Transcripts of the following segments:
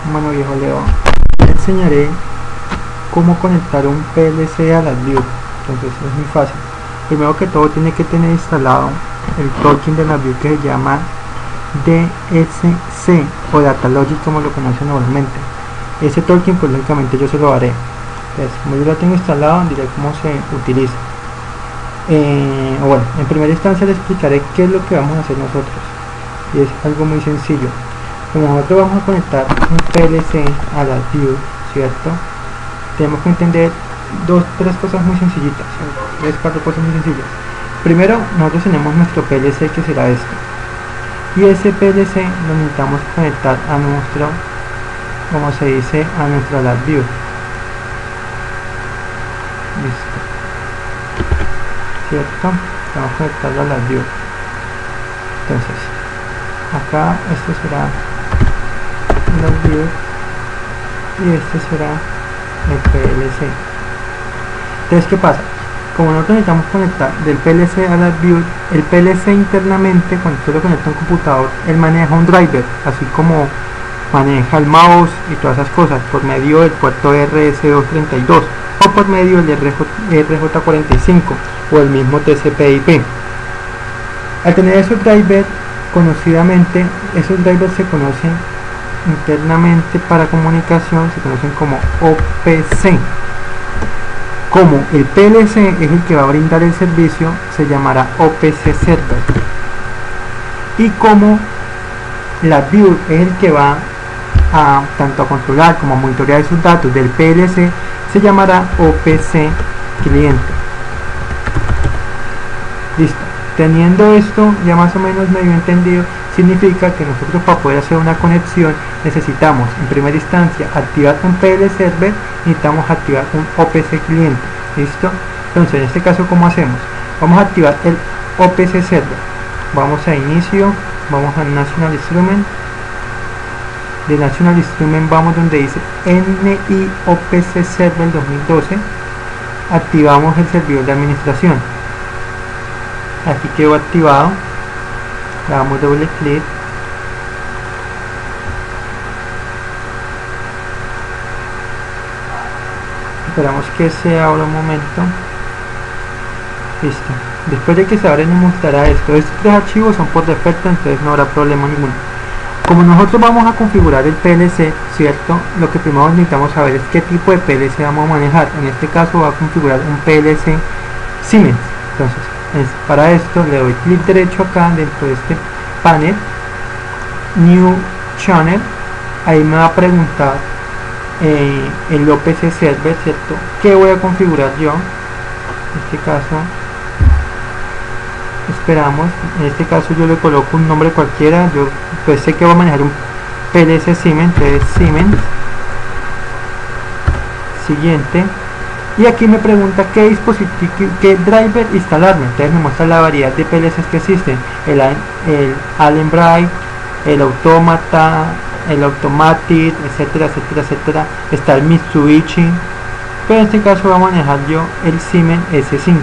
Bueno viejo Leo, te enseñaré cómo conectar un PLC a las BIOS. Entonces es muy fácil. Primero que todo tiene que tener instalado el token de la BIOS que se llama DSC o Data Logic como lo conocen normalmente. Ese token pues lógicamente yo se lo haré. Entonces como yo lo tengo instalado diré cómo se utiliza. Bueno, en primera instancia les explicaré qué es lo que vamos a hacer nosotros. Y es algo muy sencillo. Como nosotros vamos a conectar un PLC a las BIOS, ¿cierto? Tenemos que entender tres cosas muy sencillitas, cuatro cosas muy sencillas. Primero, nosotros tenemos nuestro PLC que será este. Y ese PLC lo necesitamos conectar a nuestro, como se dice, a nuestra las BIOS. Listo. ¿Cierto? Vamos a conectarlo a las BIOS. Entonces, acá esto será las BIOS y este será el PLC. Entonces, ¿qué pasa? Como nosotros necesitamos conectar del PLC a las BIOS, el PLC internamente, cuando usted lo conecta a un computador, él maneja un driver, así como maneja el mouse y todas esas cosas, por medio del puerto RS232 o por medio del RJ45 o el mismo TCP/IP. Al tener esos drivers, conocidamente, esos drivers se conocen internamente para comunicación, se conocen como OPC. Como el PLC es el que va a brindar el servicio, se llamará OPC Server. Y como la BIOS es el que va a tanto a controlar como a monitorear esos datos del PLC, se llamará OPC Cliente. Listo. Teniendo esto ya más o menos medio entendido, significa que nosotros para poder hacer una conexión necesitamos en primera instancia activar un PLC Server, necesitamos activar un OPC Cliente. ¿Listo? Entonces en este caso, ¿cómo hacemos? Vamos a activar el OPC Server. Vamos a inicio, vamos a National Instrument. De National Instrument vamos donde dice NIOPC Server 2012. Activamos el servidor de administración. Aquí quedó activado. Le damos doble clic. Esperamos que se abra un momento. Listo. Después de que se abra nos mostrará esto. Estos tres archivos son por defecto, entonces no habrá problema ninguno. Como nosotros vamos a configurar el PLC, ¿cierto? Lo que primero necesitamos saber es qué tipo de PLC vamos a manejar. En este caso va a configurar un PLC Siemens. Entonces, para esto le doy clic derecho acá dentro de este panel, New Channel. Ahí me va a preguntar el OPC Server, ¿cierto? ¿Qué voy a configurar yo? En este caso, esperamos. En este caso yo le coloco un nombre cualquiera. Yo pues sé que voy a manejar un PLC Siemens, entonces Siemens. Siguiente. Y aquí me pregunta qué dispositivo, qué driver instalarme. Entonces me muestra la variedad de PLCs que existen: el Allen Bright, el Automata, el Automatic, etcétera, etcétera, etcétera. Está el Mitsubishi, pero en este caso voy a manejar yo el Siemens S5.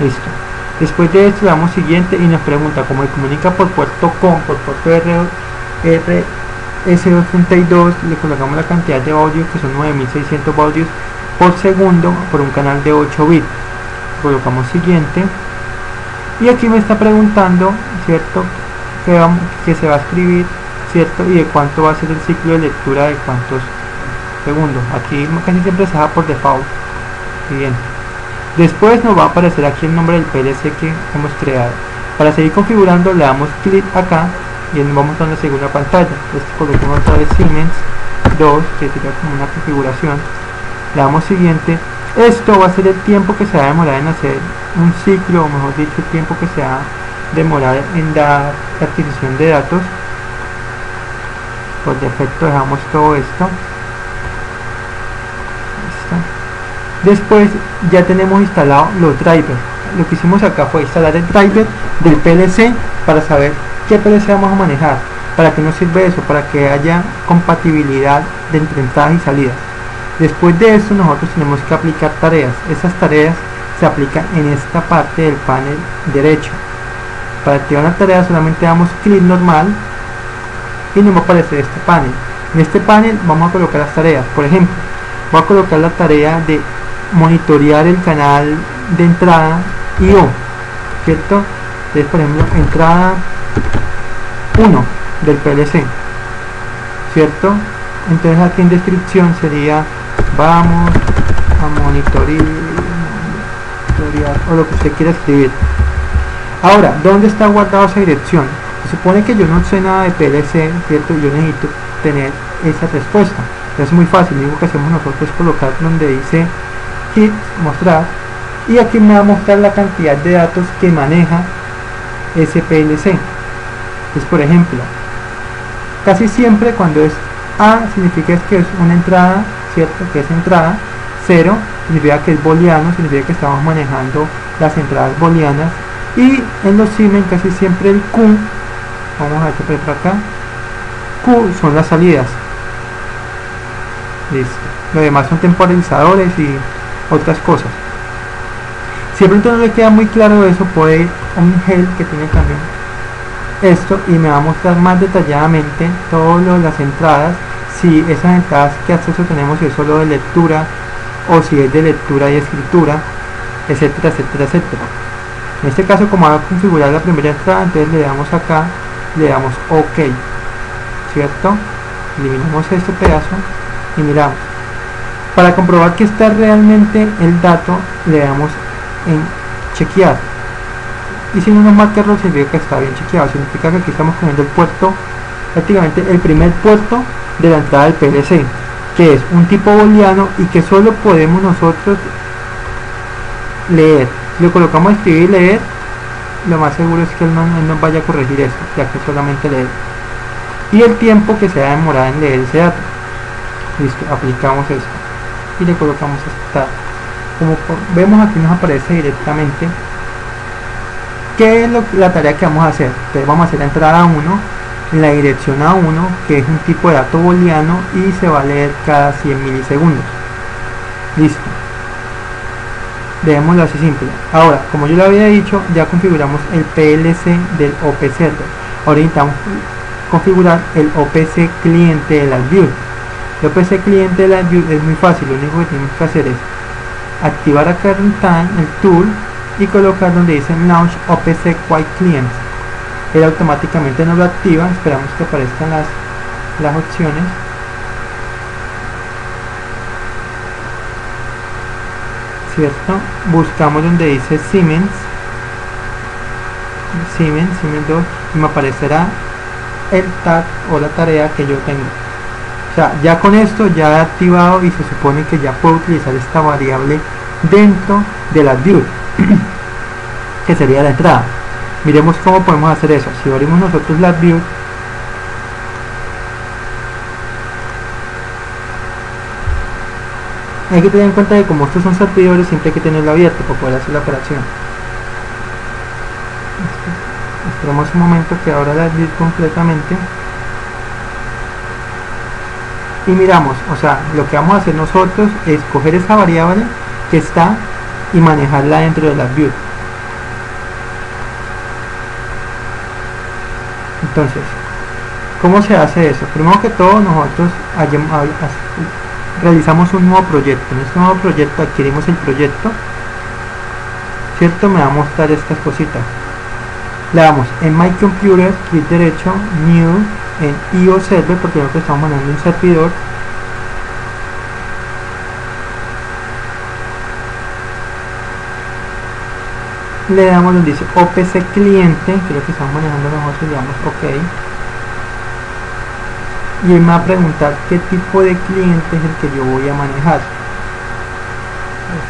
Listo. Después de esto le damos siguiente y nos pregunta cómo se comunica por puerto COM, por puerto RS232. Le colocamos la cantidad de audio, que son 9600 audios por segundo por un canal de 8 bits. Colocamos siguiente y aquí me está preguntando, ¿cierto?, que se va a escribir, ¿cierto?, y de cuánto va a ser el ciclo de lectura, de cuántos segundos. Aquí casi siempre se da por default. Siguiente. Después nos va a aparecer aquí el nombre del PLC que hemos creado. Para seguir configurando le damos clic acá y nos vamos a la segunda pantalla. Entonces colocamos otra vez Siemens 2, que sería como una configuración. Le damos siguiente. Esto va a ser el tiempo que se va a demorar en hacer un ciclo, o mejor dicho, el tiempo que se va a demorar en dar la adquisición de datos. Por defecto dejamos todo esto. Después ya tenemos instalados los drivers. Lo que hicimos acá fue instalar el driver del PLC para saber qué PLC vamos a manejar. ¿Para qué nos sirve eso? Para que haya compatibilidad de entre entradas y salidas. Después de eso nosotros tenemos que aplicar tareas. Esas tareas se aplican en esta parte del panel derecho. Para activar una tarea solamente damos clic normal y nos va a aparecer este panel. En este panel vamos a colocar las tareas. Por ejemplo, voy a colocar la tarea de monitorear el canal de entrada I/O, ¿cierto? Entonces, por ejemplo, entrada 1 del PLC, ¿cierto? Entonces aquí en descripción sería vamos a monitorear o lo que usted quiera escribir. Ahora, ¿dónde está guardada esa dirección? Se supone que yo no sé nada de PLC, ¿cierto? Yo necesito tener esa respuesta. Es muy fácil, lo único que hacemos nosotros es colocar donde dice hit, mostrar, y aquí me va a mostrar la cantidad de datos que maneja ese PLC. Entonces, por ejemplo, casi siempre cuando es A significa que es una entrada, ¿cierto? Que es entrada. 0 significa que es booleano, significa que estamos manejando las entradas booleanas. Y en los Siemens casi siempre el Q, vamos a ver por acá, Q son las salidas. Listo. Lo demás son temporalizadores y otras cosas. Si de pronto no le queda muy claro eso, puede ir a un help que tiene también esto y me va a mostrar más detalladamente todas las entradas, si esas entradas que acceso tenemos, si es solo de lectura o si es de lectura y escritura, etcétera, etcétera, etcétera. En este caso, como va a configurar la primera entrada, entonces le damos acá, le damos OK, ¿cierto? Eliminamos este pedazo y miramos. Para comprobar que está realmente el dato, le damos en chequear. Y si no nos marca error, significa que está bien chequeado. Significa que aquí estamos poniendo el puerto, prácticamente el primer puerto de la entrada del PLC, que es un tipo booleano y que solo podemos nosotros leer. Si lo colocamos a escribir y leer, lo más seguro es que él no nos vaya a corregir esto, ya que solamente leer. Y el tiempo que se va a demorar en leer ese dato. Listo, aplicamos esto y le colocamos aceptar. Como vemos, aquí nos aparece directamente qué es la tarea que vamos a hacer. Entonces vamos a hacer la entrada 1 en la dirección A1, que es un tipo de dato booleano y se va a leer cada 100 milisegundos. Listo, dejémoslo así simple. Ahora, como yo lo había dicho, ya configuramos el PLC del OP Server. Ahora necesitamos configurar el OPC cliente de las views. El OPC cliente de las views es muy fácil. Lo único que tenemos que hacer es activar acá en el tool y colocar donde dice Launch OPC Quick Client. Él automáticamente nos lo activa. Esperamos que aparezcan las opciones. ¿Cierto? Buscamos donde dice Siemens 2 y me aparecerá el tag o la tarea que yo tengo. O sea, ya con esto ya he activado y se supone que ya puedo utilizar esta variable dentro de las views que sería la entrada. Miremos cómo podemos hacer eso. Si abrimos nosotros las views, hay que tener en cuenta que como estos son servidores, siempre hay que tenerlo abierto para poder hacer la operación. Esperemos un momento que abra la view completamente y miramos. O sea, lo que vamos a hacer nosotros es coger esa variable que está y manejarla dentro de las views. Entonces, ¿cómo se hace eso? Primero que todo, nosotros realizamos un nuevo proyecto. En este nuevo proyecto adquirimos el proyecto, ¿cierto? Me va a mostrar estas cositas. Le damos en My Computer, clic derecho, New, en I/O Server, porque nosotros estamos manejando un servidor. Le damos donde dice OPC cliente, que es lo que estamos manejando nosotros, le damos OK. Y él me va a preguntar qué tipo de cliente es el que yo voy a manejar.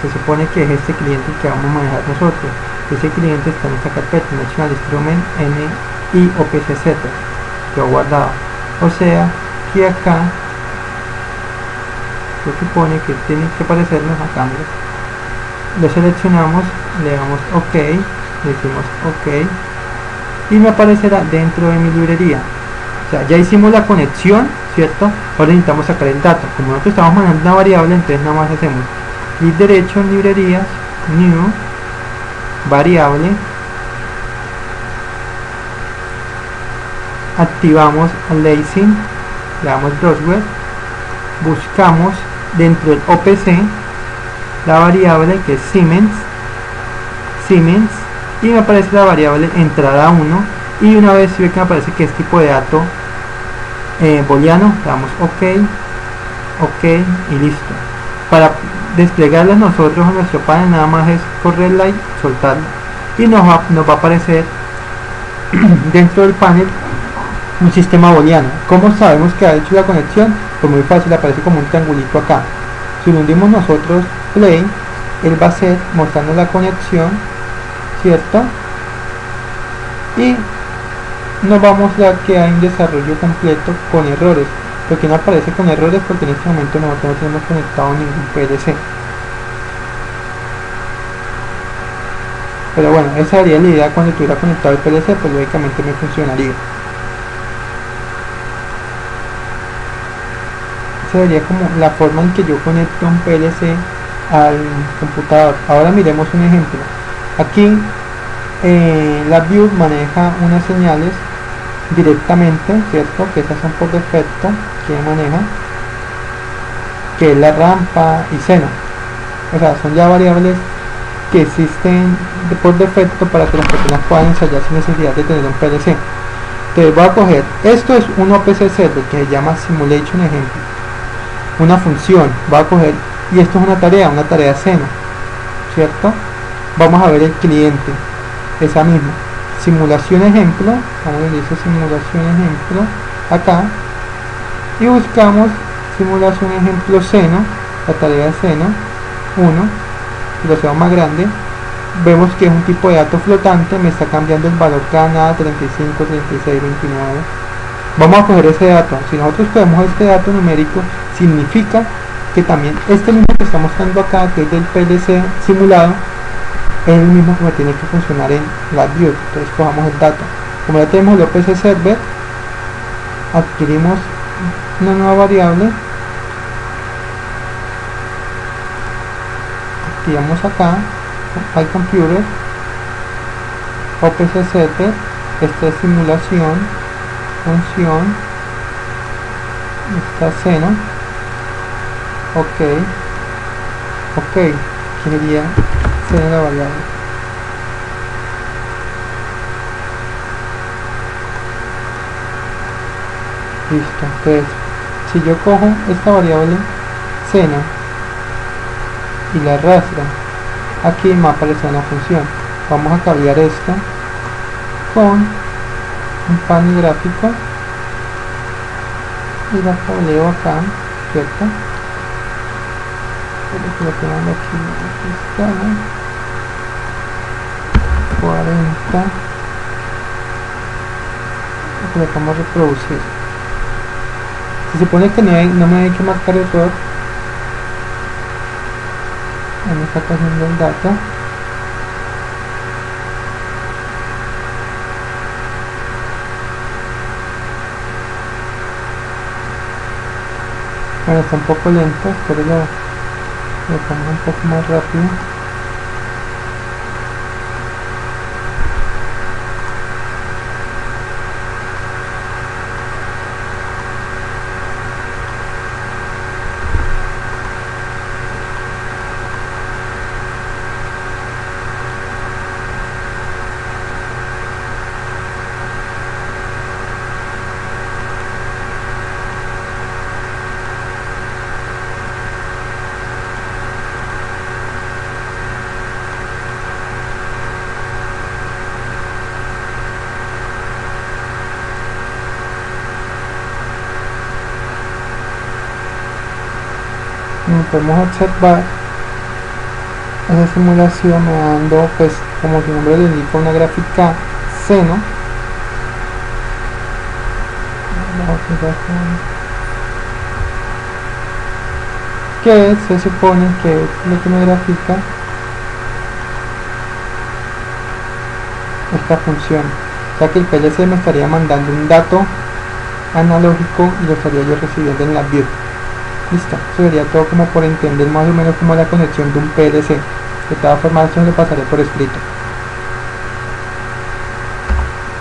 Se supone que es este cliente el que vamos a manejar nosotros. Ese cliente está en esta carpeta, National Instrument NI OPC Server, lo he guardado. O sea que acá se supone que tiene que aparecernos acá. Lo seleccionamos, le damos OK, le decimos OK y me aparecerá dentro de mi librería. O sea, ya hicimos la conexión, ¿cierto? Ahora necesitamos sacar el dato. Como nosotros estamos manejando una variable, entonces nada más hacemos clic derecho en librerías, New, variable, activamos Lazy le damos browser, buscamos dentro del OPC la variable que es Siemens, y me aparece la variable entrada 1, y una vez si ve que me aparece que es tipo de dato booleano, le damos ok y listo. Para desplegarla nosotros en nuestro panel nada más es correrla y soltarla, y nos va a aparecer dentro del panel un sistema booleano. ¿Cómo sabemos que ha hecho la conexión? Pues muy fácil, aparece como un triangulito acá. Si le hundimos nosotros play, él va a ser mostrando la conexión, ¿cierto? Y nos vamos a dar que hay un desarrollo completo con errores. Porque no aparece con errores porque en este momento nosotros no tenemos conectado ningún PLC. Pero bueno, esa sería la idea. Cuando tuviera conectado el PLC, pues lógicamente me funcionaría. Esa sería como la forma en que yo conecto un PLC al computador. Ahora miremos un ejemplo. Aquí LabVIEW maneja unas señales directamente, ¿cierto? Que esas son por defecto que maneja, que es la rampa y seno. O sea, son ya variables que existen por defecto para que las personas puedan ensayar sin necesidad de tener un PLC. Entonces voy a coger, esto es un OPC server que se llama Simulation Ejemplo, una función, voy a coger, y esto es una tarea seno, ¿cierto? Vamos a ver el cliente, esa misma simulación ejemplo, vamos a ver simulación ejemplo acá, y buscamos simulación ejemplo seno, la tarea de seno 1, si lo hacemos más grande, vemos que es un tipo de dato flotante, me está cambiando el valor cada nada, 35, 36, 29. Vamos a coger ese dato. Si nosotros cogemos este dato numérico, significa que también este mismo que está mostrando acá, que es del PLC simulado, es el mismo que me tiene que funcionar en LabVIEW. Entonces cogamos el dato. Como ya tenemos el OPC server, adquirimos una nueva variable, activamos acá al computer, OPC server, esta es simulación, función, esta seno, ok, que sería seno la variable. Listo. Entonces, si yo cojo esta variable seno y la arrastro, aquí me aparece una función. Vamos a cambiar esto con un panel gráfico y la cableo acá, ¿cierto? Lo tenemos aquí está, 40, y colocamos reproducir. Se supone que no me hay que marcar error. Me está cogiendo el dato. Bueno, está un poco lento, pero lo pongo un poco más rápido. Como podemos observar, esa simulación me dando, pues como su nombre le indica, una gráfica seno, que se supone que es lo que me grafica esta función. O sea que el PLC me estaría mandando un dato analógico y lo estaría yo recibiendo en LabVIEW. Listo, eso sería todo como por entender más o menos cómo es la conexión de un PLC. De todas formas, eso lo pasaré por escrito.